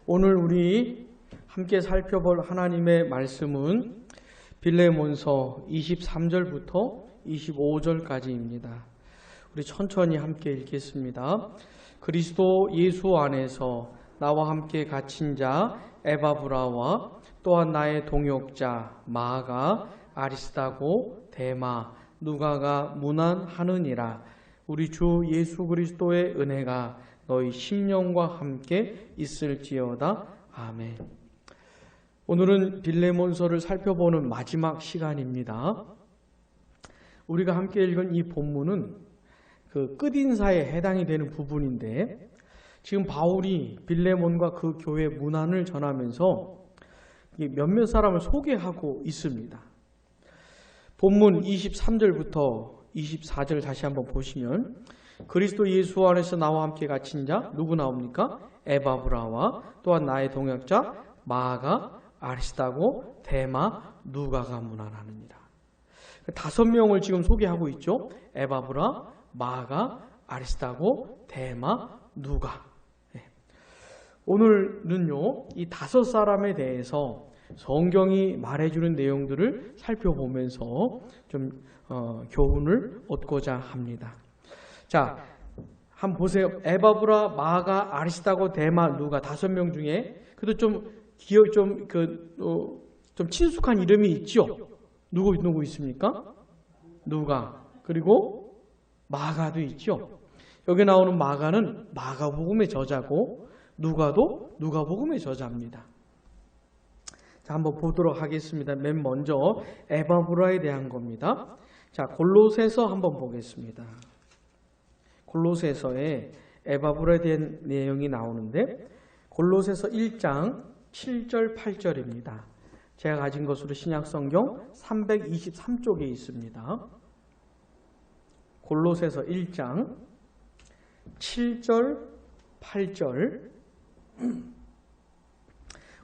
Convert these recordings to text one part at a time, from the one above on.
오늘 우리 함께 살펴볼 하나님의 말씀은 빌레몬서 23절부터 25절까지입니다. 우리 천천히 함께 읽겠습니다. 그리스도 예수 안에서 나와 함께 갇힌 자 에바브라와 또한 나의 동역자 마가 아리스다고 데마 누가가 문안하느니라. 우리 주 예수 그리스도의 은혜가 너희 심령과 함께 있을지어다. 아멘. 오늘은 빌레몬서를 살펴보는 마지막 시간입니다. 우리가 함께 읽은 이 본문은 그 끝인사에 해당이 되는 부분인데, 지금 바울이 빌레몬과 그 교회 문안을 전하면서 몇몇 사람을 소개하고 있습니다. 본문 23절부터 24절 다시 한번 보시면, 그리스도 예수 안에서 나와 함께 갇힌 자 누구 나옵니까? 에바브라와 또한 나의 동역자 마가 아리스다고 데마 누가가 문안하느니라. 5명을 지금 소개하고 있죠. 에바브라, 마가, 아리스다고, 데마, 누가. 오늘은요, 이 5사람에 대해서 성경이 말해주는 내용들을 살펴보면서 좀 교훈을 얻고자 합니다. 자, 한번 보세요. 에바브라, 마가, 아리스다고, 데마, 누가 5명 중에 그래도 좀 친숙한 이름이 있죠. 누구 있습니까? 누가, 그리고 마가도 있죠. 여기 나오는 마가는 마가복음의 저자고 누가도 누가복음의 저자입니다. 자, 한번 보도록 하겠습니다. 맨 먼저 에바브라에 대한 겁니다. 자, 골로새서 한번 보겠습니다. 골로새서에 에바브라에 대한 내용이 나오는데, 골로새서 1장 7절 8절입니다. 제가 가진 것으로 신약성경 323쪽에 있습니다. 골로새서 1장 7절 8절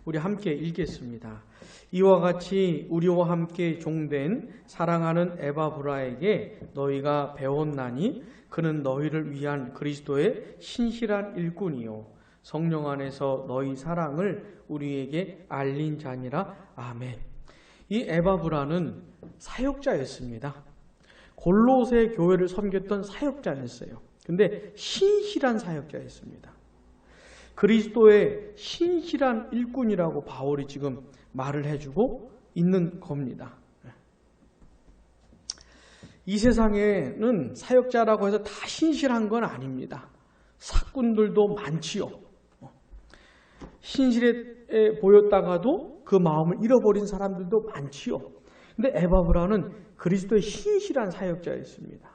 우리 함께 읽겠습니다. 이와 같이 우리와 함께 종된 사랑하는 에바브라에게 너희가 배웠나니 그는 너희를 위한 그리스도의 신실한 일꾼이요 성령 안에서 너희 사랑을 우리에게 알린 자니라. 아멘. 이 에바브라는 사역자였습니다. 골로새 교회를 섬겼던 사역자였어요. 근데 신실한 사역자였습니다. 그리스도의 신실한 일꾼이라고 바울이 지금 말을 해주고 있는 겁니다. 이 세상에는 사역자라고 해서 다 신실한 건 아닙니다. 사꾼들도 많지요. 신실해 보였다가도 그 마음을 잃어버린 사람들도 많지요. 근데 에바브라는 그리스도의 신실한 사역자였습니다.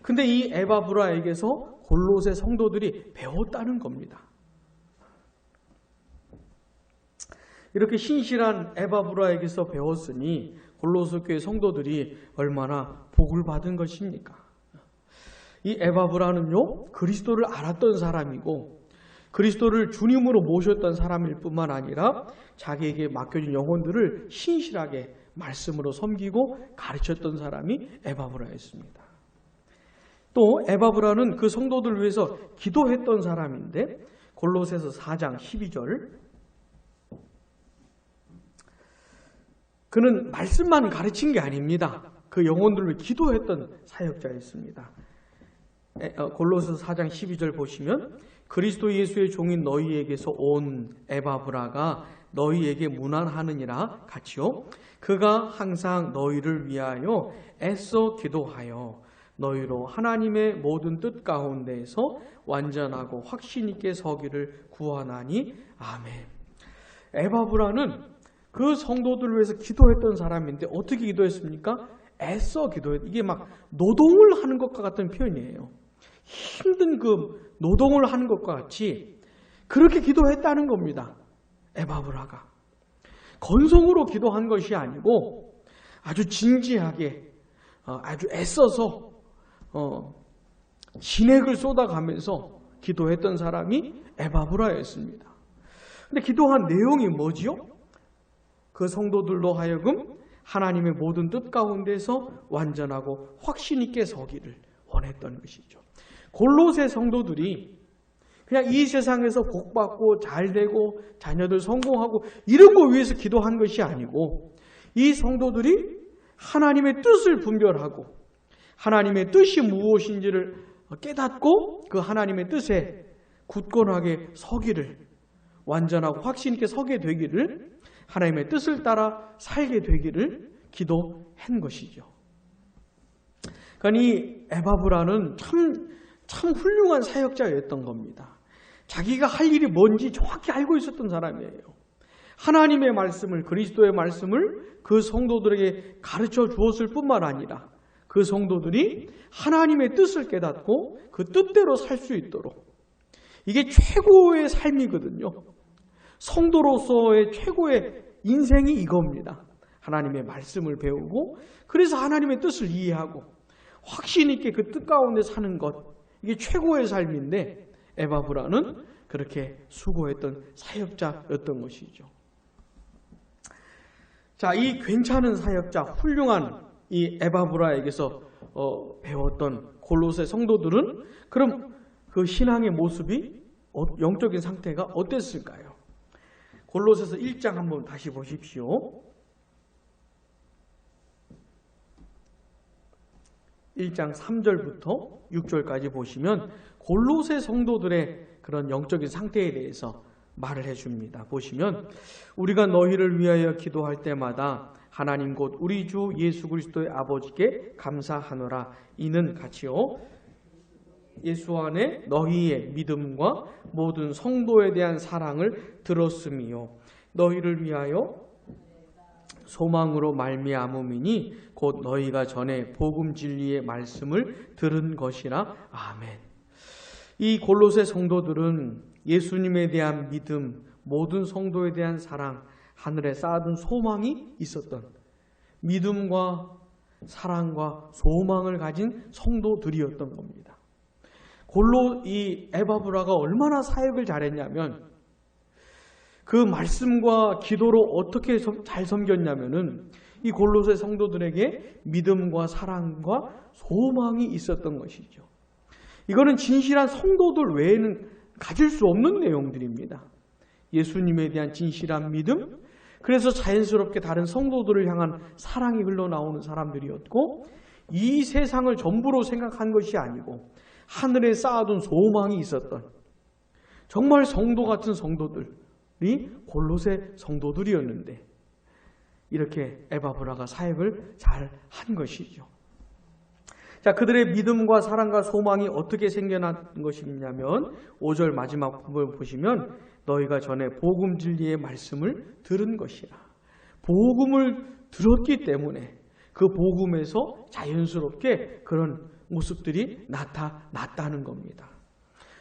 근데 이 에바브라에게서 골로새 성도들이 배웠다는 겁니다. 이렇게 신실한 에바브라에게서 배웠으니 골로새 교회 성도들이 얼마나 복을 받은 것입니까? 이 에바브라는요, 그리스도를 알았던 사람이고 그리스도를 주님으로 모셨던 사람일 뿐만 아니라 자기에게 맡겨진 영혼들을 신실하게 말씀으로 섬기고 가르쳤던 사람이 에바브라였습니다. 또 에바브라는 그 성도들을 위해서 기도했던 사람인데, 골로새서 4장 12절, 그는 말씀만 가르친 게 아닙니다. 그 영혼들을 위해 기도했던 사역자였습니다. 골로새서 4장 12절 보시면, 그리스도 예수의 종인 너희에게서 온 에바브라가 너희에게 문안하느니라 같이요. 그가 항상 너희를 위하여 애써 기도하여 너희로 하나님의 모든 뜻 가운데에서 완전하고 확신 있게 서기를 구하나니. 아멘. 에바브라는 그 성도들을 위해서 기도했던 사람인데 어떻게 기도했습니까? 애써 기도했. 이게 막 노동을 하는 것과 같은 표현이에요. 힘든 그 노동을 하는 것과 같이 그렇게 기도했다는 겁니다. 에바브라가 건성으로 기도한 것이 아니고 아주 진지하게 아주 애써서 진액을 쏟아가면서 기도했던 사람이 에바브라였습니다. 근데 기도한 내용이 뭐지요? 그 성도들로 하여금 하나님의 모든 뜻 가운데서 완전하고 확신 있게 서기를 원했던 것이죠. 골로새 성도들이 그냥 이 세상에서 복받고 잘되고 자녀들 성공하고 이런 거 위해서 기도한 것이 아니고 이 성도들이 하나님의 뜻을 분별하고 하나님의 뜻이 무엇인지를 깨닫고 그 하나님의 뜻에 굳건하게 서기를 완전하고 확신 있게 서게 되기를 하나님의 뜻을 따라 살게 되기를 기도한 것이죠. 그러니까 이 에바브라는 참 훌륭한 사역자였던 겁니다. 자기가 할 일이 뭔지 정확히 알고 있었던 사람이에요. 하나님의 말씀을 그리스도의 말씀을 그 성도들에게 가르쳐 주었을 뿐만 아니라 그 성도들이 하나님의 뜻을 깨닫고 그 뜻대로 살 수 있도록 이게 최고의 삶이거든요. 성도로서의 최고의 인생이 이겁니다. 하나님의 말씀을 배우고 그래서 하나님의 뜻을 이해하고 확신 있게 그 뜻 가운데 사는 것 이게 최고의 삶인데 에바브라는 그렇게 수고했던 사역자였던 것이죠. 자, 이 괜찮은 사역자 훌륭한 이 에바브라에게서 배웠던 골로새 성도들은 그럼 그 신앙의 모습이 영적인 상태가 어땠을까요? 골로새서 1장 한번 다시 보십시오. 1장 3절부터 6절까지 보시면 골로새 성도들의 그런 영적인 상태에 대해서 말을 해줍니다. 보시면 우리가 너희를 위하여 기도할 때마다 하나님 곧 우리 주 예수 그리스도의 아버지께 감사하노라. 이는 같이요 예수 안에 너희의 믿음과 모든 성도에 대한 사랑을 들었음이요 너희를 위하여 소망으로 말미암음이니 곧 너희가 전에 복음 진리의 말씀을 들은 것이라. 아멘. 이 골로새 성도들은 예수님에 대한 믿음, 모든 성도에 대한 사랑, 하늘에 쌓아둔 소망이 있었던 믿음과 사랑과 소망을 가진 성도들이었던 겁니다. 이 에바브라가 얼마나 사역을 잘했냐면 그 말씀과 기도로 어떻게 잘 섬겼냐면은 이 골로새 성도들에게 믿음과 사랑과 소망이 있었던 것이죠. 이거는 진실한 성도들 외에는 가질 수 없는 내용들입니다. 예수님에 대한 진실한 믿음, 그래서 자연스럽게 다른 성도들을 향한 사랑이 흘러나오는 사람들이었고 이 세상을 전부로 생각한 것이 아니고 하늘에 쌓아둔 소망이 있었던 정말 성도 같은 성도들이 골로새 성도들이었는데 이렇게 에바브라가 사역을 잘 한 것이죠. 자, 그들의 믿음과 사랑과 소망이 어떻게 생겨난 것이냐면 5절 마지막 부분을 보시면 너희가 전에 복음 진리의 말씀을 들은 것이라. 복음을 들었기 때문에 그 복음에서 자연스럽게 그런 모습들이 나타났다는 겁니다.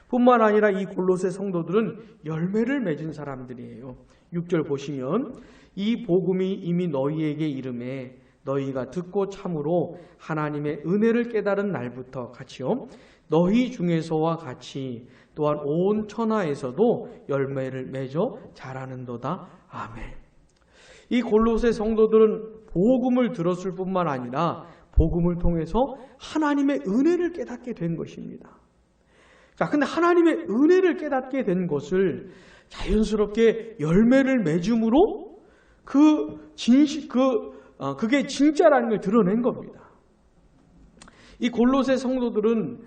뿐만 아니라 이 골로새 성도들은 열매를 맺은 사람들이에요. 6절 보시면 이 복음이 이미 너희에게 이름에 너희가 듣고 참으로 하나님의 은혜를 깨달은 날부터 같이요 너희 중에서와 같이 또한 온 천하에서도 열매를 맺어 자라는도다. 아멘. 이 골로새 성도들은 복음을 들었을 뿐만 아니라 복음을 통해서 하나님의 은혜를 깨닫게 된 것입니다. 자, 근데 하나님의 은혜를 깨닫게 된 것을 자연스럽게 열매를 맺음으로 그게 진짜라는 걸 드러낸 겁니다. 이 골로새 성도들은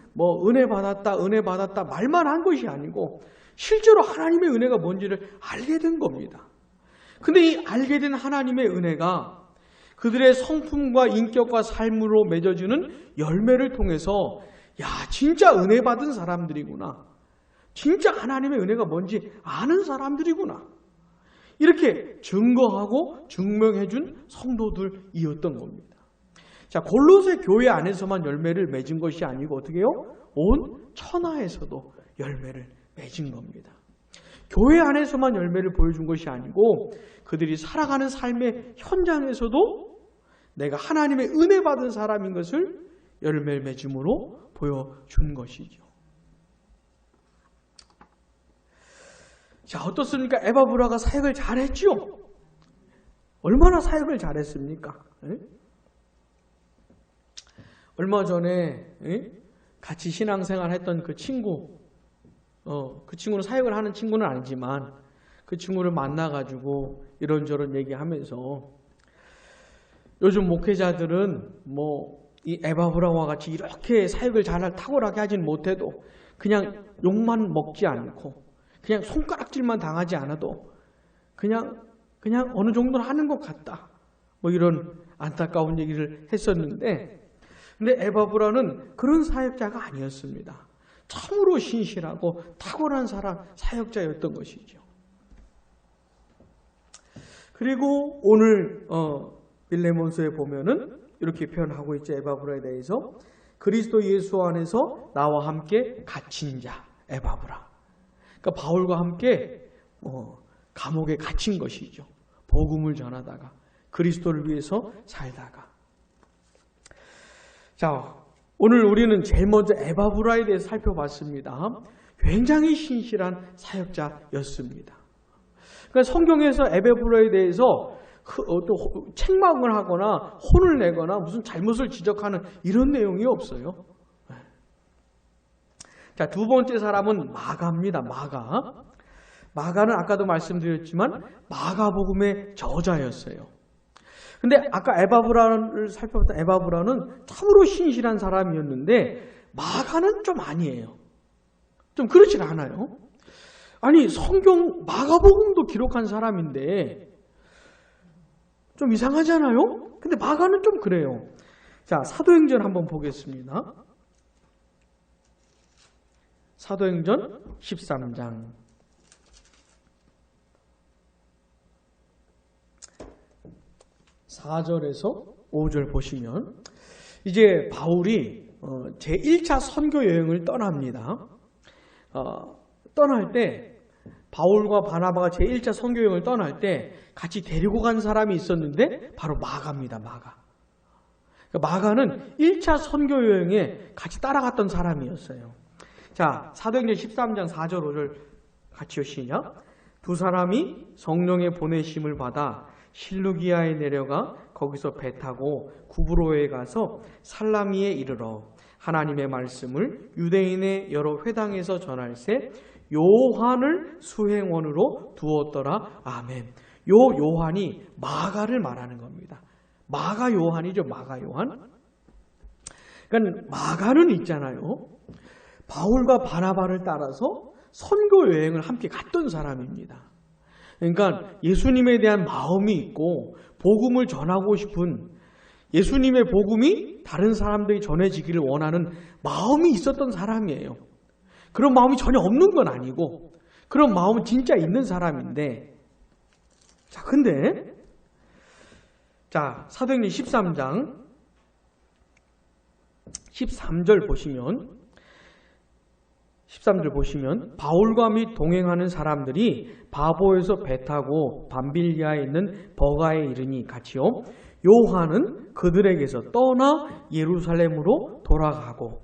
은혜 받았다 말만 한 것이 아니고 실제로 하나님의 은혜가 뭔지를 알게 된 겁니다. 근데 이 알게 된 하나님의 은혜가 그들의 성품과 인격과 삶으로 맺어지는 열매를 통해서 진짜 은혜 받은 사람들이구나. 진짜 하나님의 은혜가 뭔지 아는 사람들이구나. 이렇게 증거하고 증명해준 성도들이었던 겁니다. 자, 골로새 교회 안에서만 열매를 맺은 것이 아니고 어떻게 해요? 온 천하에서도 열매를 맺은 겁니다. 교회 안에서만 열매를 보여준 것이 아니고 그들이 살아가는 삶의 현장에서도 내가 하나님의 은혜 받은 사람인 것을 열매를 맺음으로 보여준 것이죠. 자, 어떻습니까? 에바브라가 사역을 잘했죠? 얼마나 사역을 잘했습니까? 얼마 전에 같이 신앙생활 했던 그 친구 그 친구는 사역을 하는 친구는 아니지만 그 친구를 만나가지고 이런저런 얘기하면서 요즘 목회자들은 이 에바브라와 같이 이렇게 사역을 잘 탁월하게 하진 못해도 그냥 욕만 먹지 않고 그냥 손가락질만 당하지 않아도 그냥 어느 정도는 하는 것 같다. 이런 안타까운 얘기를 했었는데, 근데 에바브라는 그런 사역자가 아니었습니다. 참으로 신실하고 탁월한 사역자였던 것이죠. 그리고 오늘 빌레몬서에 보면은 이렇게 표현하고 있죠. 에바브라에 대해서 그리스도 예수 안에서 나와 함께 갇힌 자 에바브라. 그러니까 바울과 함께 감옥에 갇힌 것이죠. 복음을 전하다가 그리스도를 위해서 살다가. 자, 오늘 우리는 제일 먼저 에바브라에 대해서 살펴봤습니다. 굉장히 신실한 사역자였습니다. 그러니까 성경에서 에바브라에 대해서 또 책망을 하거나 혼을 내거나 무슨 잘못을 지적하는 이런 내용이 없어요. 자, 두 번째 사람은 마가입니다. 마가는 아까도 말씀드렸지만 마가복음의 저자였어요. 근데 아까 에바브라를 살펴봤던 에바브라는 참으로 신실한 사람이었는데 마가는 좀 아니에요. 좀 그렇진 않아요. 아니, 성경 마가복음도 기록한 사람인데 좀 이상하잖아요? 근데 마가는 좀 그래요. 자, 사도행전 한번 보겠습니다. 사도행전 13장. 4절에서 5절 보시면 이제 바울이 제1차 선교 여행을 떠납니다. 떠날 때 바울과 바나바가 제1차 선교 여행을 떠날 때 같이 데리고 간 사람이 있었는데 바로 마가입니다. 마가는 1차 선교 여행에 같이 따라갔던 사람이었어요. 자, 사도행전 13장 4절 5절 같이요. 시작. 두 사람이 성령의 보내심을 받아 실루기아에 내려가 거기서 배 타고 구브로에 가서 살라미에 이르러 하나님의 말씀을 유대인의 여러 회당에서 전할세 요한을 수행원으로 두었더라. 아멘. 요 요한이 마가를 말하는 겁니다. 마가 요한이죠. 마가 요한. 그러니까 마가는 있잖아요. 바울과 바나바를 따라서 선교 여행을 함께 갔던 사람입니다. 그러니까 예수님에 대한 마음이 있고 복음을 전하고 싶은 예수님의 복음이 다른 사람들이 전해지기를 원하는 마음이 있었던 사람이에요. 그런 마음이 전혀 없는 건 아니고 그런 마음은 진짜 있는 사람인데, 자, 근데 자, 사도행전 13장 13절 보시면 바울과 및 동행하는 사람들이 바보에서 배 타고 밤빌리아에 있는 버가에 이르니 같이요. 요한은 그들에게서 떠나 예루살렘으로 돌아가고,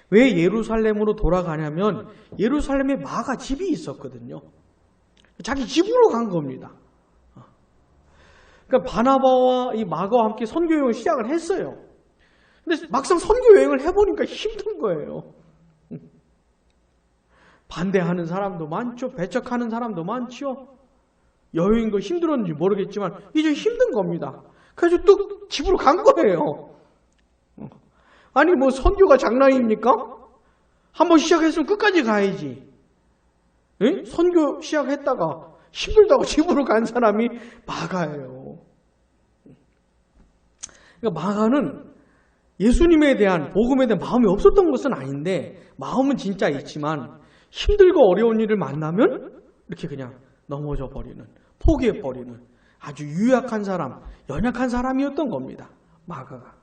왜 예루살렘으로 돌아가냐면 예루살렘에 마가 집이 있었거든요. 자기 집으로 간 겁니다. 그러니까 바나바와 이 마가와 함께 선교 여행을 시작을 했어요. 근데 막상 선교 여행을 해보니까 힘든 거예요. 반대하는 사람도 많죠. 배척하는 사람도 많죠. 여행도 힘들었는지 모르겠지만 이제 힘든 겁니다. 그래서 또 집으로 간 거예요. 아니 뭐 선교가 장난입니까? 한번 시작했으면 끝까지 가야지. 에? 선교 시작했다가 힘들다고 집으로 간 사람이 마가예요. 그러니까 마가는 예수님에 대한 복음에 대한 마음이 없었던 것은 아닌데 마음은 진짜 있지만 힘들고 어려운 일을 만나면 이렇게 그냥 넘어져 버리는, 포기해 버리는 아주 유약한 사람, 연약한 사람이었던 겁니다. 마가가.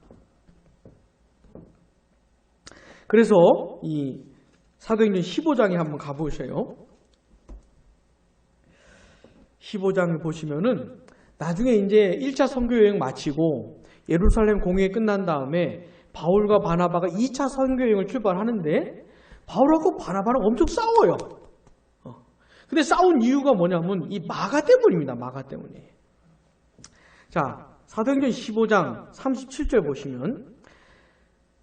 그래서 이 사도행전 15장에 한번 가보세요. 15장을 보시면은 나중에 이제 1차 선교 여행 마치고 예루살렘 공회 끝난 다음에 바울과 바나바가 2차 선교 여행을 출발하는데 바울하고 바나바랑 엄청 싸워요. 근데 싸운 이유가 뭐냐면 이 마가 때문입니다. 마가 때문에. 자, 사도행전 15장 37절 보시면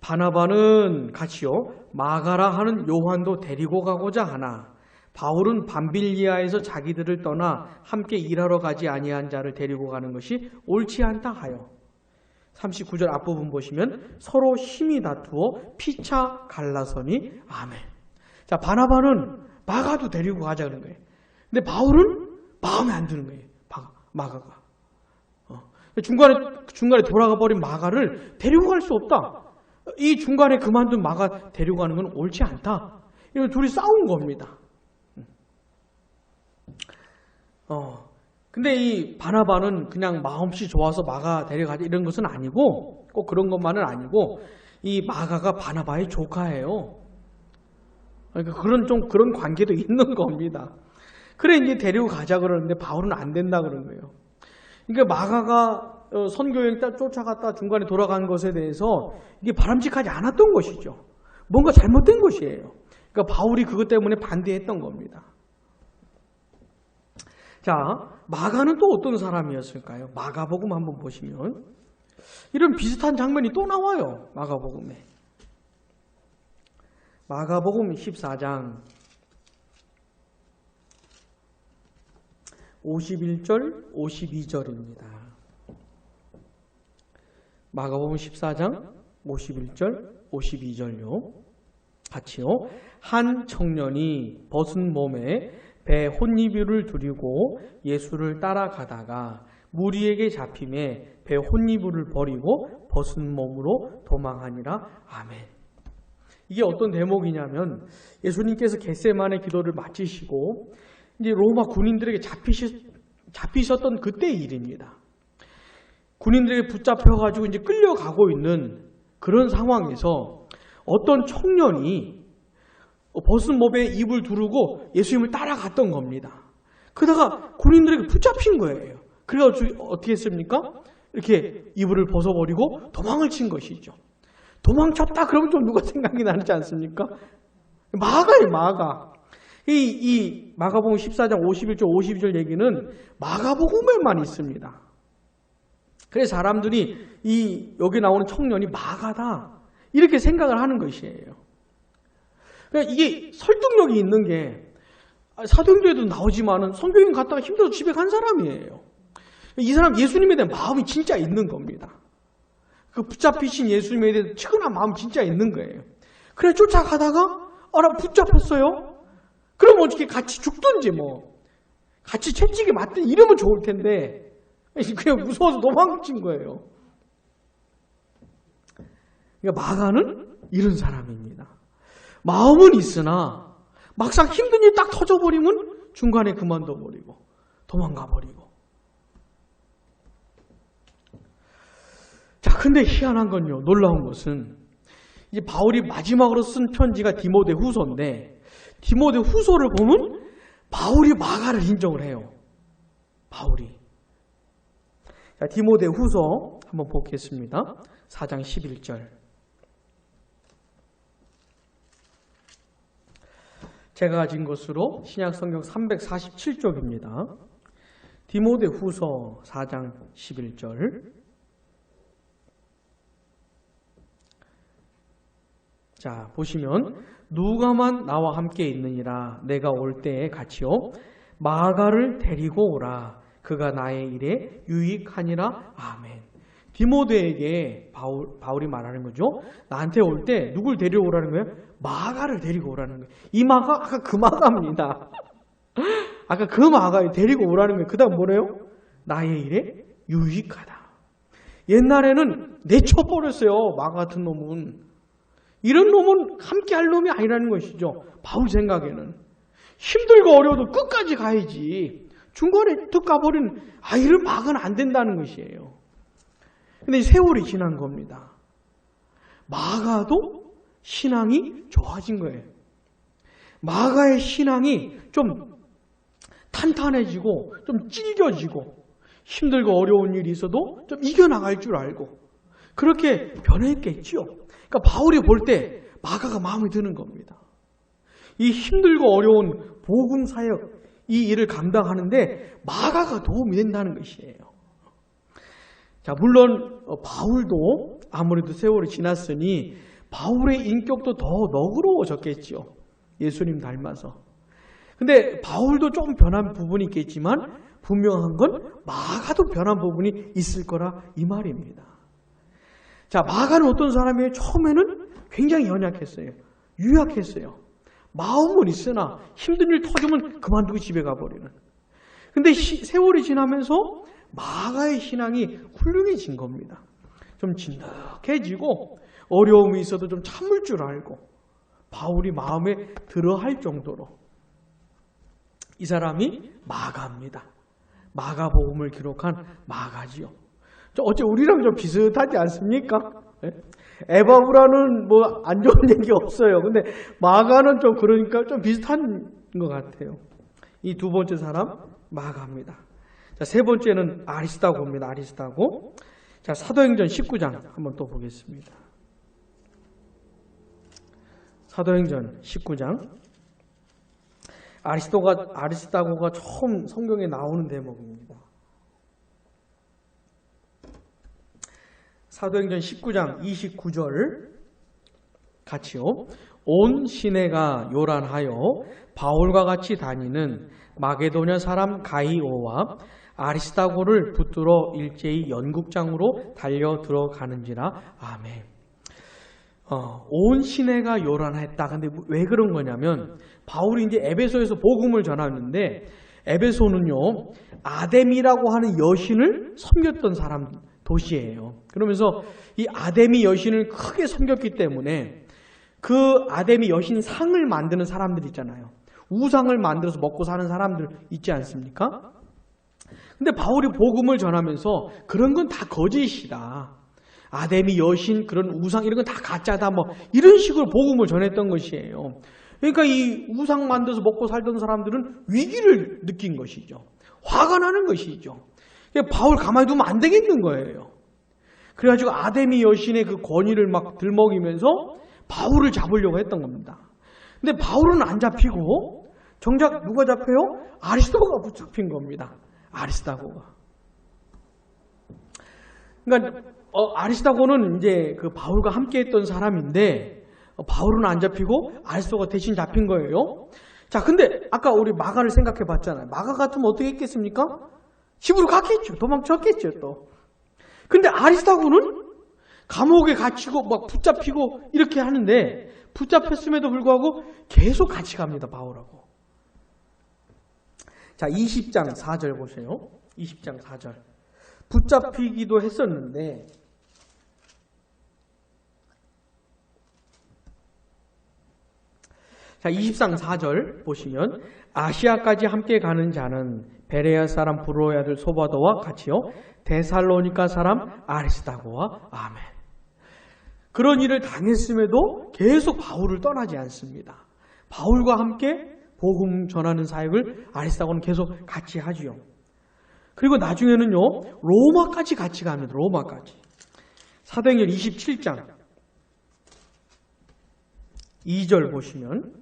바나바는 같이요 마가라 하는 요한도 데리고 가고자 하나 바울은 밤빌리아에서 자기들을 떠나 함께 일하러 가지 아니한 자를 데리고 가는 것이 옳지 않다 하여 39절 앞부분 보시면 서로 힘이 다투어 피차 갈라서니 아멘. 자, 바나바는 마가도 데리고 가자 그런 거예요. 근데 바울은 마음에 안 드는 거예요. 마가가. 중간에 돌아가 버린 마가를 데리고 갈 수 없다. 이 중간에 그만둔 마가 데리고 가는 건 옳지 않다. 이런 둘이 싸운 겁니다. 근데 이 바나바는 그냥 마음씨 좋아서 마가 데려가자 이런 것은 아니고, 꼭 그런 것만은 아니고, 이 마가가 바나바의 조카예요. 그러니까 그런 관계도 있는 겁니다. 그래, 이제 데리고 가자 그러는데 바울은 안 된다 그런 거예요. 그러니까 마가가 선교여행 쫓아갔다 중간에 돌아간 것에 대해서 이게 바람직하지 않았던 것이죠. 뭔가 잘못된 것이에요. 그러니까 바울이 그것 때문에 반대했던 겁니다. 자, 마가는 또 어떤 사람이었을까요? 마가복음 한번 보시면 이런 비슷한 장면이 또 나와요. 마가복음에. 마가복음 14장 51절, 52절입니다. 마가복음 14장 51절, 52절요. 같이요. 한 청년이 벗은 몸에 배 혼이불을 두르고 예수를 따라가다가 무리에게 잡힘에 배 혼이불을 버리고 벗은 몸으로 도망하니라. 아멘. 이게 어떤 대목이냐면 예수님께서 겟세마네 기도를 마치시고 이제 로마 군인들에게 잡히셨던 그때의 일입니다. 군인들에게 붙잡혀가지고 이제 끌려가고 있는 그런 상황에서 어떤 청년이 벗은 몸에 입을 두르고 예수님을 따라갔던 겁니다. 그러다가 군인들에게 붙잡힌 거예요. 그래가지고 어떻게 했습니까? 이렇게 이불을 벗어버리고 도망을 친 것이죠. 도망쳤다 그러면 좀 누가 생각이 나지 않습니까? 마가예요, 마가. 이 마가복음 14장 51절 52절 얘기는 마가복음에만 있습니다. 그래서 사람들이 여기 나오는 청년이 마가다 이렇게 생각을 하는 것이에요. 그러니까 이게 설득력이 있는 게 사도행전에도 나오지만은 선교여행 갔다가 힘들어서 집에 간 사람이에요. 이 사람 예수님에 대한 마음이 진짜 있는 겁니다. 그 붙잡히신 예수님에 대한 측은한 마음이 진짜 있는 거예요. 그래 쫓아가다가 나 붙잡혔어요. 그럼 어떻게 같이 죽든지 같이 채찍에 맞든 이러면 좋을 텐데 그냥 무서워서 도망친 거예요. 그러니까 마가는 이런 사람입니다. 마음은 있으나 막상 힘든 일이 딱 터져버리면 중간에 그만둬버리고 도망가버리고. 자, 근데 희한한 건요, 놀라운 것은 이제 바울이 마지막으로 쓴 편지가 디모데 후서인데 디모데 후서를 보면 바울이 마가를 인정을 해요. 바울이. 자, 디모데 후서 한번 보겠습니다. 4장 11절. 제가 가진 것으로 신약성경 347쪽입니다. 디모데 후서 4장 11절. 자, 보시면 누가만 나와 함께 있느니라. 내가 올 때에 같이요 마가를 데리고 오라. 그가 나의 일에 유익하니라. 아멘. 디모데에게 바울이 말하는 거죠. 나한테 올 때 누굴 데려오라는 거예요? 마가를 데리고 오라는 거예요. 이 마가 아까 그 마가입니다. 아까 그 마가에 데리고 오라는 거예요. 그 다음 뭐래요? 나의 일에 유익하다. 옛날에는 내쳐버렸어요. 마가 같은 놈은. 이런 놈은 함께 할 놈이 아니라는 것이죠. 바울 생각에는. 힘들고 어려워도 끝까지 가야지. 중간에 툭 가버리는 이런 막은 안 된다는 것이에요. 근데 세월이 지난 겁니다. 마가도 신앙이 좋아진 거예요. 마가의 신앙이 좀 탄탄해지고 좀 찔겨지고 힘들고 어려운 일이 있어도 좀 이겨나갈 줄 알고 그렇게 변했겠지요. 그러니까 바울이 볼 때 마가가 마음에 드는 겁니다. 이 힘들고 어려운 복음 사역 이 일을 감당하는데 마가가 도움이 된다는 것이에요. 자, 물론 바울도 아무래도 세월이 지났으니 바울의 인격도 더 너그러워졌겠지요. 예수님 닮아서. 근데 바울도 조금 변한 부분이 있겠지만 분명한 건 마가도 변한 부분이 있을 거라 이 말입니다. 자, 마가는 어떤 사람이에요? 처음에는 굉장히 연약했어요. 유약했어요. 마음은 있으나 힘든 일 터지면 그만두고 집에 가버리는. 근데 세월이 지나면서 마가의 신앙이 훌륭해진 겁니다. 좀 진득해지고 어려움이 있어도 좀 참을 줄 알고 바울이 마음에 들어할 정도로. 이 사람이 마가입니다. 마가복음을 기록한 마가지요. 어째 우리랑 좀 비슷하지 않습니까? 에바브라는 뭐 안 좋은 얘기 없어요. 근데 마가는 좀 그러니까 좀 비슷한 것 같아요. 이 두 번째 사람 마가입니다. 자, 세 번째는 아리스다고입니다. 아리스다고. 자, 사도행전 19장 한번 또 보겠습니다. 사도행전 19장. 아리스다고가 처음 성경에 나오는 대목입니다. 사도행전 19장 29절 같이요. 온 시내가 요란하여 바울과 같이 다니는 마게도냐 사람 가이오와 아리스다고를 붙들어 일제히 연극장으로 달려 들어가는지라. 아멘. 온 시내가 요란했다. 근데 왜 그런 거냐면 바울이 이제 에베소에서 복음을 전하는데 에베소는요 아데미라고 하는 여신을 섬겼던 도시예요. 그러면서 이 아데미 여신을 크게 섬겼기 때문에 그 아데미 여신 상을 만드는 사람들 있잖아요. 우상을 만들어서 먹고 사는 사람들 있지 않습니까? 근데 바울이 복음을 전하면서 그런 건 다 거짓이다. 아데미 여신 그런 우상 이런 건 다 가짜다. 뭐 이런 식으로 복음을 전했던 것이에요. 그러니까 이 우상 만들어서 먹고 살던 사람들은 위기를 느낀 것이죠. 화가 나는 것이죠. 바울 가만히 두면 안 되겠는 거예요. 그래가지고 아데미 여신의 그 권위를 막 들먹이면서 바울을 잡으려고 했던 겁니다. 근데 바울은 안 잡히고 정작 누가 잡혀요? 아리스다고가 붙잡힌 겁니다. 아리스다고가. 그러니까 아리스다고는 이제 그 바울과 함께 했던 사람인데 바울은 안 잡히고 아리스다고가 대신 잡힌 거예요. 자, 근데 아까 우리 마가를 생각해 봤잖아요. 마가 같으면 어떻게 했겠습니까? 집으로 갔겠죠. 도망쳤겠죠, 또. 근데 아리스다고는 감옥에 갇히고 막 붙잡히고 이렇게 하는데 붙잡혔음에도 불구하고 계속 같이 갑니다, 바울하고. 자, 20장 4절 보세요. 20장 4절. 붙잡히기도 했었는데 자, 20장 4절 보시면 아시아까지 함께 가는 자는 베레아 사람 브로의 아들 소바도와 같이요 데살로니가 사람 아리스다고와 아멘. 그런 일을 당했음에도 계속 바울을 떠나지 않습니다. 바울과 함께 복음 전하는 사역을 아리스다고는 계속 같이 하지요. 그리고 나중에는요 로마까지 같이 갑니다. 로마까지. 사도행전 27장 2절 보시면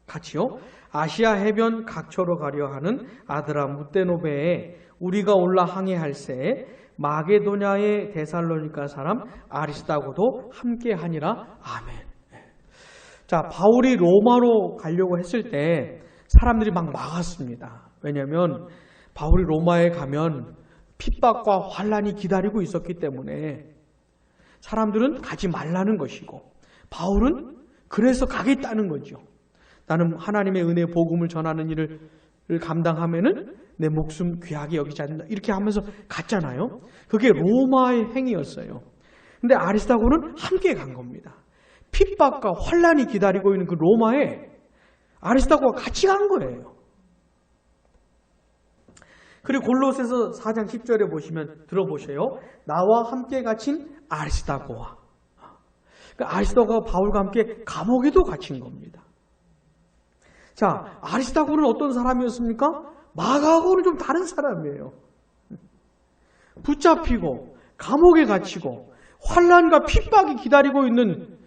같이요. 아시아 해변 각처로 가려 하는 아드라 무데노베에 우리가 올라 항해할새 마게도냐의 데살로니가 사람 아리스다고도 함께 하니라. 아멘. 자, 바울이 로마로 가려고 했을 때 사람들이 막 막았습니다. 왜냐하면 바울이 로마에 가면 핍박과 환란이 기다리고 있었기 때문에 사람들은 가지 말라는 것이고 바울은 그래서 가겠다는 거죠. 나는 하나님의 은혜 복음을 전하는 일을 감당하면은 내 목숨 귀하게 여기지 않는다. 이렇게 하면서 갔잖아요. 그게 로마의 행위였어요. 근데 아리스다고는 함께 간 겁니다. 핍박과 환란이 기다리고 있는 그 로마에 아리스다고가 같이 간 거예요. 그리고 골로새서 4장 10절에 보시면 들어보세요. 나와 함께 갇힌 아리스다고와. 그러니까 아리스다고가 바울과 함께 감옥에도 갇힌 겁니다. 자, 아리스다고는 어떤 사람이었습니까? 마가하고는 좀 다른 사람이에요. 붙잡히고 감옥에 갇히고 환란과 핍박이 기다리고 있는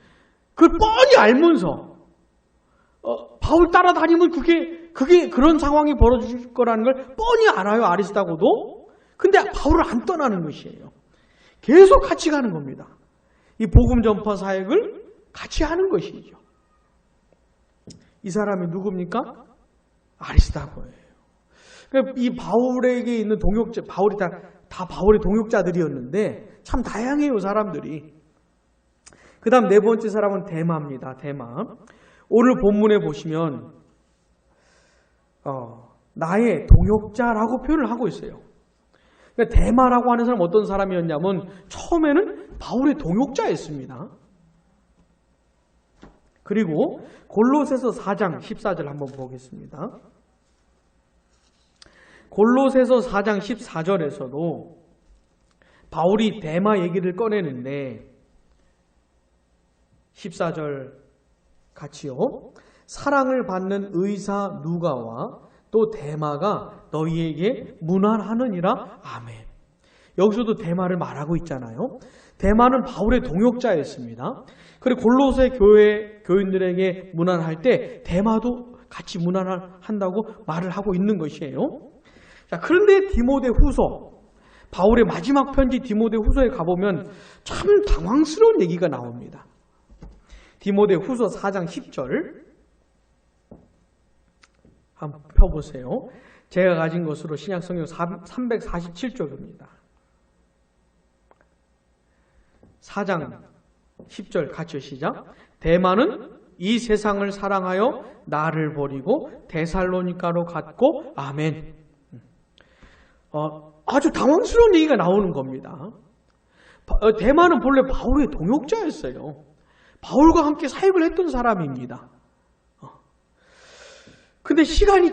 그걸 뻔히 알면서 바울 따라다니면 그게 그런 상황이 벌어질 거라는 걸 뻔히 알아요. 아리스다고도. 근데 바울을 안 떠나는 것이에요. 계속 같이 가는 겁니다. 이 복음 전파 사역을 같이 하는 것이죠. 이 사람이 누굽니까? 아리스다고예요. 이 바울에게 있는 동역자, 바울이 다 바울의 동역자들이었는데 참 다양해요, 사람들이. 그 다음 네 번째 사람은 데마입니다. 데마. 오늘 본문에 보시면 나의 동역자라고 표현을 하고 있어요. 그러니까 데마라고 하는 사람은 어떤 사람이었냐면 처음에는 바울의 동역자였습니다. 그리고 골로새서 4장 14절 한번 보겠습니다. 골로새서 4장 14절에서도 바울이 데마 얘기를 꺼내는데 14절 같이요. 사랑을 받는 의사 누가와 또 데마가 너희에게 문안하느니라. 아멘. 여기서도 데마를 말하고 있잖아요. 데마는 바울의 동역자였습니다. 그리고 골로새 교회 교인들에게 문안할 때 데마도 같이 문안한다고 말을 하고 있는 것이에요. 자, 그런데 디모데후서, 바울의 마지막 편지 디모데후서에 가보면 참 당황스러운 얘기가 나옵니다. 디모데후서 4장 10절 한번 펴보세요. 제가 가진 것으로 신약성경 347쪽입니다. 4장 10절 같이 시작. 데마는 이 세상을 사랑하여 나를 버리고 데살로니가로 갔고 아멘. 아주 당황스러운 얘기가 나오는 겁니다. 데마는 본래 바울의 동역자였어요. 바울과 함께 사역을 했던 사람입니다. 근데 시간이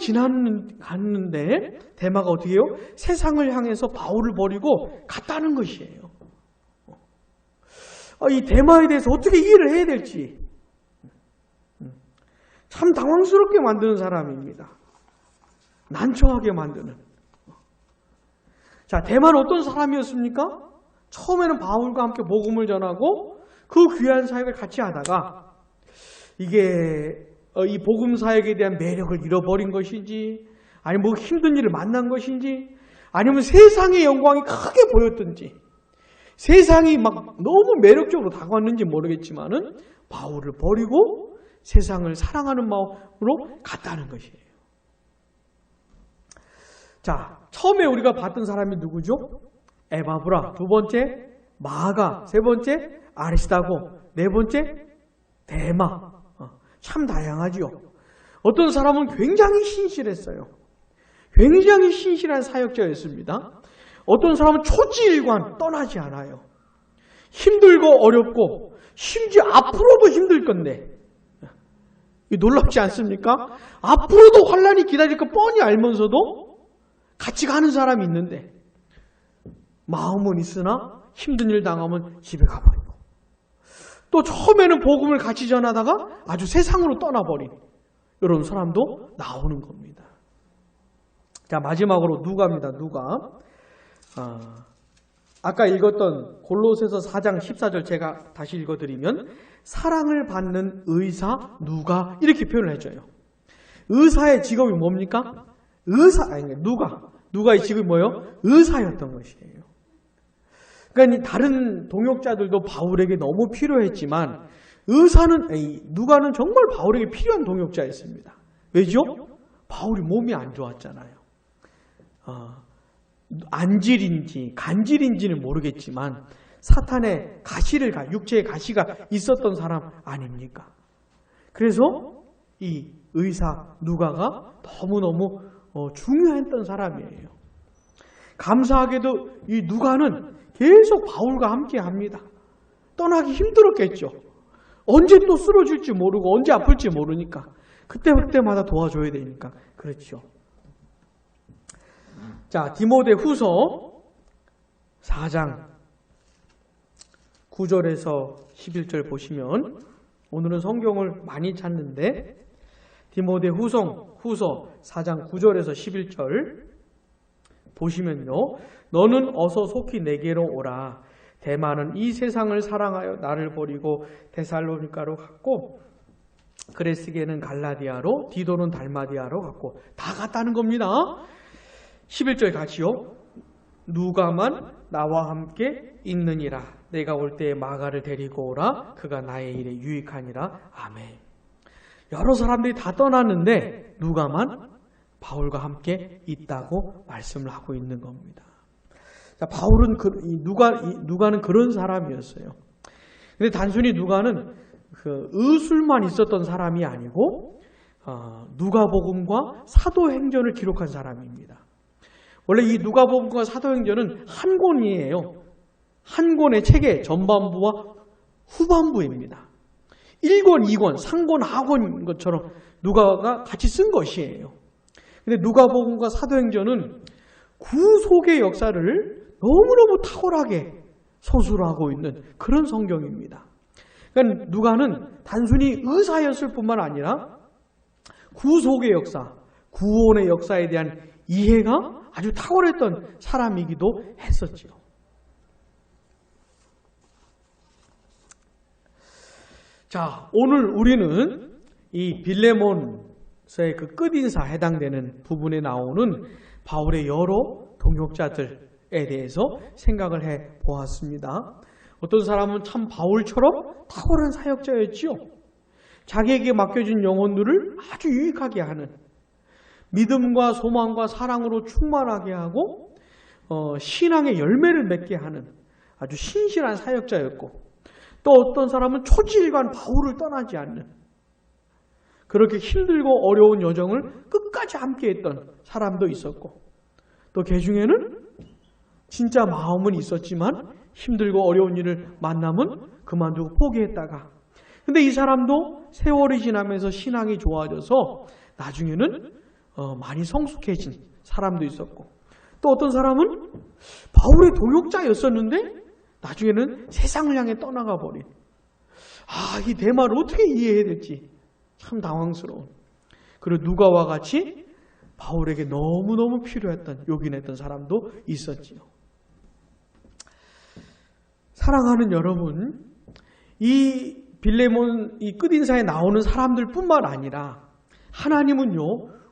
갔는데 데마가 어떻게 해요? 세상을 향해서 바울을 버리고 갔다는 것이에요. 이 데마에 대해서 어떻게 이해를 해야 될지 참 당황스럽게 만드는 사람입니다. 난처하게 만드는. 자, 데마는 어떤 사람이었습니까? 처음에는 바울과 함께 복음을 전하고 그 귀한 사역을 같이 하다가 이게 이 복음 사역에 대한 매력을 잃어버린 것인지 아니면 뭐 힘든 일을 만난 것인지 아니면 세상의 영광이 크게 보였든지 세상이 막 너무 매력적으로 다가왔는지 모르겠지만은 바울을 버리고 세상을 사랑하는 마음으로 갔다는 것이에요. 자, 처음에 우리가 봤던 사람이 누구죠? 에바브라, 두 번째 마가, 세 번째 아리스다고, 네 번째 데마. 참 다양하지요. 어떤 사람은 굉장히 신실했어요. 굉장히 신실한 사역자였습니다. 어떤 사람은 초지일관 떠나지 않아요. 힘들고 어렵고 심지어 앞으로도 힘들 건데 놀랍지 않습니까? 앞으로도 환난이 기다릴 거 뻔히 알면서도 같이 가는 사람이 있는데 마음은 있으나 힘든 일 당하면 집에 가버리고 또 처음에는 복음을 같이 전하다가 아주 세상으로 떠나버린 이런 사람도 나오는 겁니다. 자, 마지막으로 누가입니다. 누가. 아까 읽었던 골로새서 4장 14절 제가 다시 읽어드리면 사랑을 받는 의사 누가 이렇게 표현을 해줘요. 의사의 직업이 뭡니까? 누가의 직업이 뭐예요? 의사였던 것이에요. 그러니까 다른 동역자들도 바울에게 너무 필요했지만 누가는 정말 바울에게 필요한 동역자였습니다. 왜죠? 바울이 몸이 안 좋았잖아요. 안질인지 간질인지는 모르겠지만 사탄의 육체의 가시가 있었던 사람 아닙니까? 그래서 이 의사 누가가 너무너무 중요했던 사람이에요. 감사하게도 이 누가는 계속 바울과 함께 합니다. 떠나기 힘들었겠죠. 언제 또 쓰러질지 모르고 언제 아플지 모르니까 그때마다 도와줘야 되니까 그렇죠. 자, 디모데후서 4장 9절에서 11절 보시면 오늘은 성경을 많이 찾는데 디모데후서 4장 9절에서 11절 보시면요. 너는 어서 속히 내게로 오라. 데마는 이 세상을 사랑하여 나를 버리고 데살로니가로 갔고 그레스게는 갈라디아로 디도는 달마디아로 갔고 다 갔다는 겁니다. 11절 같이요. 누가만 나와 함께 있느니라. 내가 올 때에 마가를 데리고 오라. 그가 나의 일에 유익하니라. 아멘. 여러 사람들이 다 떠났는데 누가만 바울과 함께 있다고 말씀을 하고 있는 겁니다. 자, 바울은 누가는 그런 사람이었어요. 근데 단순히 누가는 그 의술만 있었던 사람이 아니고 누가복음과 사도행전을 기록한 사람입니다. 원래 이 누가복음과 사도행전은 한 권이에요. 한 권의 책의 전반부와 후반부입니다. 1권, 2권, 3권, 하권 것처럼 누가가 같이 쓴 것이에요. 근데 누가복음과 사도행전은 구속의 역사를 너무너무 탁월하게 서술하고 있는 그런 성경입니다. 그러니까 누가는 단순히 의사였을 뿐만 아니라 구속의 역사, 구원의 역사에 대한 이해가 아주 탁월했던 사람이기도 했었죠. 자, 오늘 우리는 이 빌레몬서의 그 끝인사에 해당되는 부분에 나오는 바울의 여러 동역자들에 대해서 생각을 해 보았습니다. 어떤 사람은 참 바울처럼 탁월한 사역자였지요. 자기에게 맡겨진 영혼들을 아주 유익하게 하는, 믿음과 소망과 사랑으로 충만하게 하고 신앙의 열매를 맺게 하는 아주 신실한 사역자였고, 또 어떤 사람은 초지일관 바울을 떠나지 않는, 그렇게 힘들고 어려운 여정을 끝까지 함께했던 사람도 있었고, 또 그 중에는 진짜 마음은 있었지만 힘들고 어려운 일을 만나면 그만두고 포기했다가, 근데 이 사람도 세월이 지나면서 신앙이 좋아져서 나중에는 많이 성숙해진 사람도 있었고, 또 어떤 사람은 바울의 동역자였었는데 나중에는 세상을 향해 떠나가 버린, 이 대마를 어떻게 이해해야 될지 참 당황스러운, 그리고 누가와 같이 바울에게 너무너무 필요했던, 요긴했던 사람도 있었지요. 사랑하는 여러분, 이 빌레몬 이 끝인사에 나오는 사람들 뿐만 아니라 하나님은요,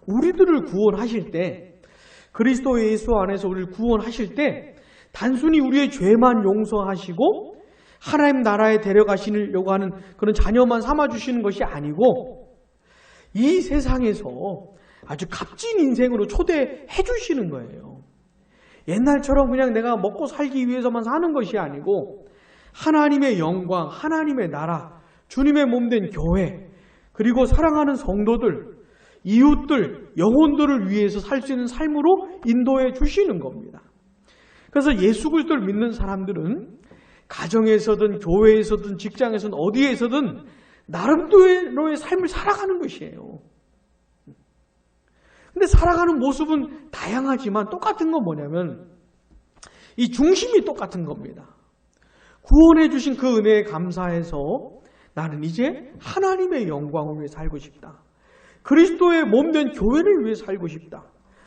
우리들을 구원하실 때, 그리스도 예수 안에서 우리를 구원하실 때 단순히 우리의 죄만 용서하시고 하나님 나라에 데려가시려고 하는 그런 자녀만 삼아주시는 것이 아니고 이 세상에서 아주 값진 인생으로 초대해 주시는 거예요. 옛날처럼 그냥 내가 먹고 살기 위해서만 사는 것이 아니고 하나님의 영광, 하나님의 나라, 주님의 몸된 교회, 그리고 사랑하는 성도들, 이웃들, 영혼들을 위해서 살 수 있는 삶으로 인도해 주시는 겁니다. 그래서 예수 그리스도를 믿는 사람들은 가정에서든 교회에서든 직장에서든 어디에서든 나름대로의 삶을 살아가는 것이에요. 근데 살아가는 모습은 다양하지만 똑같은 건 뭐냐면 이 중심이 똑같은 겁니다. 구원해 주신 그 은혜에 감사해서 나는 이제 하나님의 영광을 위해 살고 싶다. 그리스도의 몸된 교회를 위해 살고 싶다.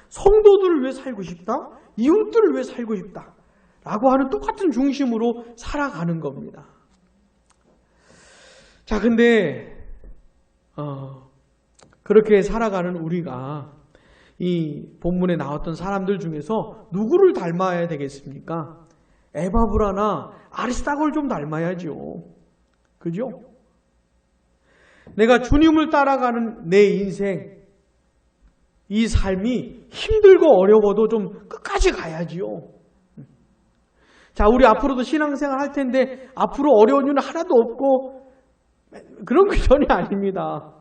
성도들을 위해 살고 싶다. 이웃들을 위해 살고 싶다. 라고 하는 똑같은 중심으로 살아가는 겁니다. 자, 근데 그렇게 살아가는 우리가 이 본문에 나왔던 사람들 중에서 누구를 닮아야 되겠습니까? 에바브라나 아리스타고를 좀 닮아야죠. 그죠? 내가 주님을 따라가는 내 인생, 이 삶이 힘들고 어려워도 좀 끝까지 가야지요. 자, 우리 앞으로도 신앙생활 할 텐데 앞으로 어려운 일은 하나도 없고 그런 게 전혀 아닙니다.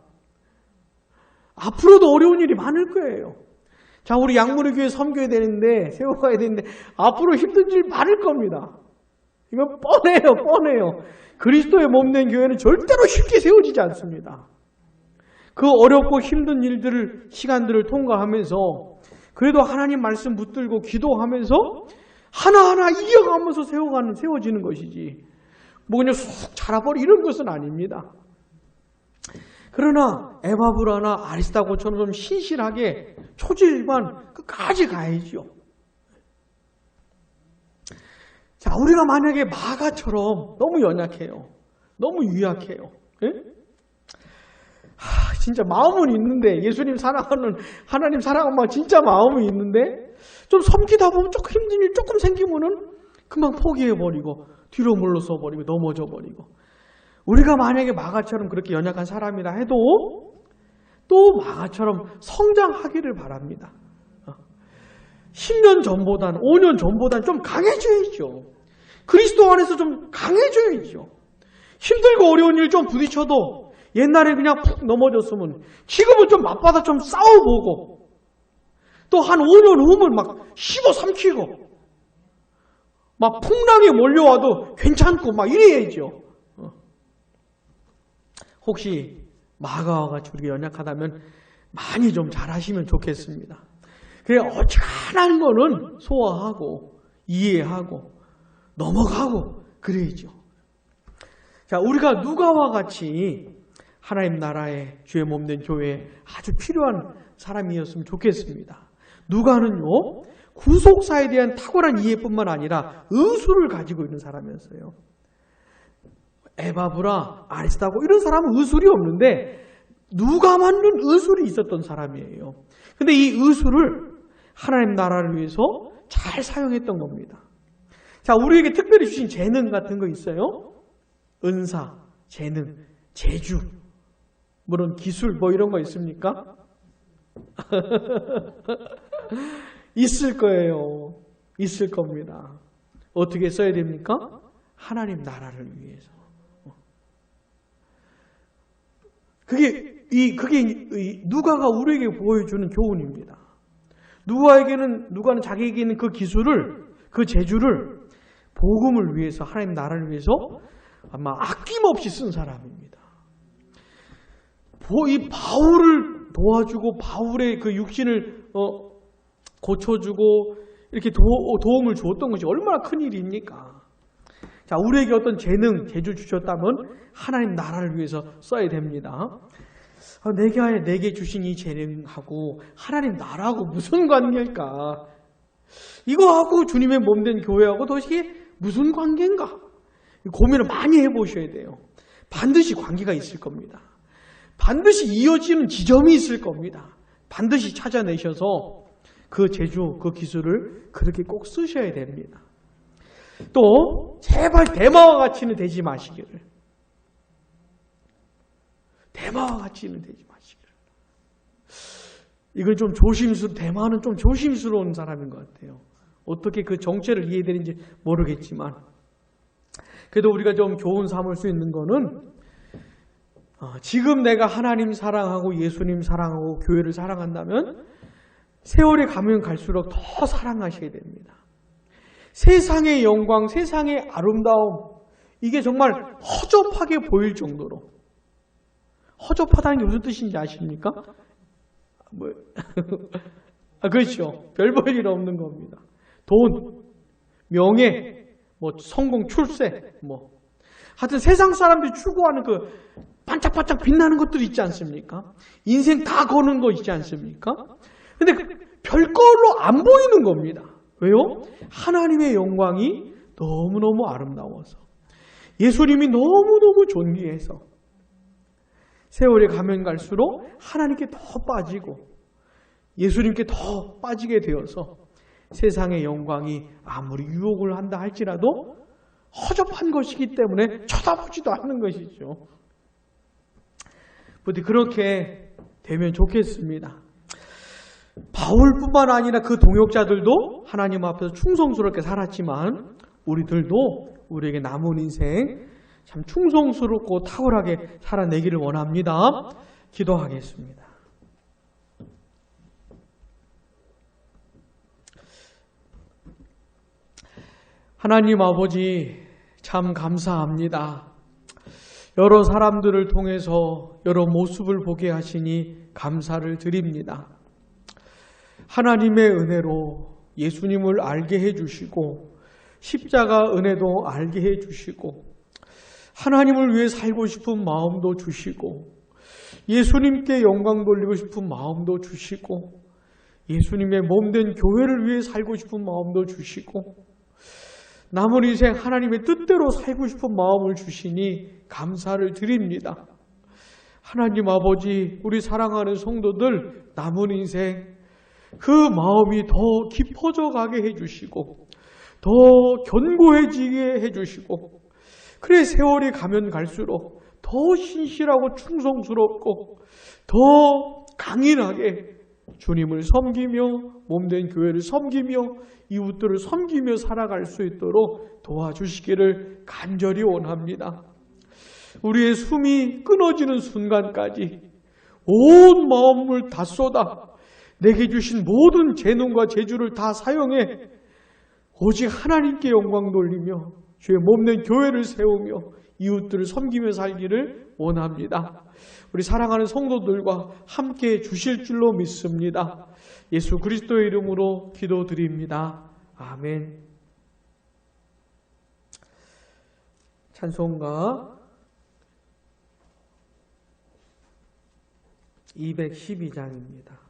앞으로도 어려운 일이 많을 거예요. 자, 우리 양문의 교회 섬겨야 되는데, 세워가야 되는데 앞으로 힘든 일 많을 겁니다. 이건 뻔해요. 그리스도의 몸된 교회는 절대로 쉽게 세워지지 않습니다. 그 어렵고 힘든 일들을, 시간들을 통과하면서 그래도 하나님 말씀 붙들고 기도하면서 하나하나 이겨가면서 세워지는 것이지, 뭐 그냥 쑥 자라버리 이런 것은 아닙니다. 그러나 에바브라나 아리스타고처럼 좀 신실하게 초지일관 끝까지 가야죠. 자, 우리가 만약에 마가처럼 너무 연약해요. 너무 유약해요. 예? 진짜 마음은 있는데, 예수님 사랑하는, 하나님 사랑하는 마음 진짜 마음은 있는데 좀 섬기다 보면 조금 힘든 일 조금 생기면은 금방 포기해버리고 뒤로 물러서버리고 넘어져버리고, 우리가 만약에 마가처럼 그렇게 연약한 사람이라 해도 또 마가처럼 성장하기를 바랍니다. 10년 전보다는 5년 전보다는 좀 강해져야죠. 그리스도 안에서 좀 강해져야죠. 힘들고 어려운 일 좀 부딪혀도 옛날에 그냥 푹 넘어졌으면 지금은 좀 맞받아 좀 싸워보고, 또 한 5년 후면 막 씹어 삼키고 막 풍랑이 몰려와도 괜찮고 막 이래야죠. 혹시 마가와 같이 우리가 연약하다면 많이 좀 잘하시면 좋겠습니다. 그래, 어지간한 거는 소화하고 이해하고 넘어가고 그래야죠. 자, 우리가 누가와 같이 하나님 나라의 주의 몸된 교회에 아주 필요한 사람이었으면 좋겠습니다. 누가는요, 구속사에 대한 탁월한 이해뿐만 아니라 의술을 가지고 있는 사람이었어요. 에바브라, 아리스타고 이런 사람은 의술이 없는데 누가만은 의술이 있었던 사람이에요. 근데 이 의술을 하나님 나라를 위해서 잘 사용했던 겁니다. 자, 우리에게 특별히 주신 재능 같은 거 있어요? 은사, 재능, 재주, 물론 기술 뭐 이런 거 있습니까? 있을 거예요. 있을 겁니다. 어떻게 써야 됩니까? 하나님 나라를 위해서. 그게 누가가 우리에게 보여주는 교훈입니다. 누가는 자기에게 있는 그 기술을, 그 재주를 복음을 위해서, 하나님 나라를 위해서 아마 아낌없이 쓴 사람입니다. 이 바울을 도와주고 바울의 그 육신을 고쳐주고 이렇게 도움을 주었던 것이 얼마나 큰 일입니까? 자, 우리에게 어떤 재능, 재주 주셨다면 하나님 나라를 위해서 써야 됩니다. 내게 주신 이 재능하고 하나님 나라하고 무슨 관계일까? 이거하고 주님의 몸된 교회하고 도대체 무슨 관계인가? 고민을 많이 해보셔야 돼요. 반드시 관계가 있을 겁니다. 반드시 이어지는 지점이 있을 겁니다. 반드시 찾아내셔서 그 재주, 그 기술을 그렇게 꼭 쓰셔야 됩니다. 또 제발 대마와 같이는 되지 마시기를. 대마와 같이는 되지 마시기를. 이건 좀 대마는 좀 조심스러운 사람인 것 같아요. 어떻게 그 정체를 이해되는지 모르겠지만, 그래도 우리가 좀 교훈 삼을 수 있는 거는, 지금 내가 하나님 사랑하고 예수님 사랑하고 교회를 사랑한다면 세월이 가면 갈수록 더 사랑하셔야 됩니다. 세상의 영광, 세상의 아름다움, 이게 정말 허접하게 보일 정도로. 허접하다는 게 무슨 뜻인지 아십니까? 그렇죠. 별 볼 일 없는 겁니다. 돈, 명예, 성공, 출세, 하여튼 세상 사람들이 추구하는 그 반짝반짝 빛나는 것들 있지 않습니까? 인생 다 거는 거 있지 않습니까? 근데 별걸로 안 보이는 겁니다. 왜요? 하나님의 영광이 너무너무 아름다워서, 예수님이 너무너무 존귀해서 세월이 가면 갈수록 하나님께 더 빠지고 예수님께 더 빠지게 되어서 세상의 영광이 아무리 유혹을 한다 할지라도 허접한 것이기 때문에 쳐다보지도 않는 것이죠. 부디 그렇게 되면 좋겠습니다. 바울뿐만 아니라 그 동역자들도 하나님 앞에서 충성스럽게 살았지만 우리들도 우리에게 남은 인생 참 충성스럽고 탁월하게 살아내기를 원합니다. 기도하겠습니다. 하나님 아버지, 참 감사합니다. 여러 사람들을 통해서 여러 모습을 보게 하시니 감사를 드립니다. 하나님의 은혜로 예수님을 알게 해주시고 십자가 은혜도 알게 해주시고 하나님을 위해 살고 싶은 마음도 주시고 예수님께 영광 돌리고 싶은 마음도 주시고 예수님의 몸된 교회를 위해 살고 싶은 마음도 주시고 남은 인생 하나님의 뜻대로 살고 싶은 마음을 주시니 감사를 드립니다. 하나님 아버지, 우리 사랑하는 성도들 남은 인생 그 마음이 더 깊어져 가게 해주시고 더 견고해지게 해주시고 그래 세월이 가면 갈수록 더 신실하고 충성스럽고 더 강인하게 주님을 섬기며 몸된 교회를 섬기며 이웃들을 섬기며 살아갈 수 있도록 도와주시기를 간절히 원합니다. 우리의 숨이 끊어지는 순간까지 온 마음을 다 쏟아 내게 주신 모든 재능과 재주를 다 사용해 오직 하나님께 영광 돌리며 주의 몸된 교회를 세우며 이웃들을 섬기며 살기를 원합니다. 우리 사랑하는 성도들과 함께 주실 줄로 믿습니다. 예수 그리스도의 이름으로 기도드립니다. 아멘. 찬송가 212장입니다.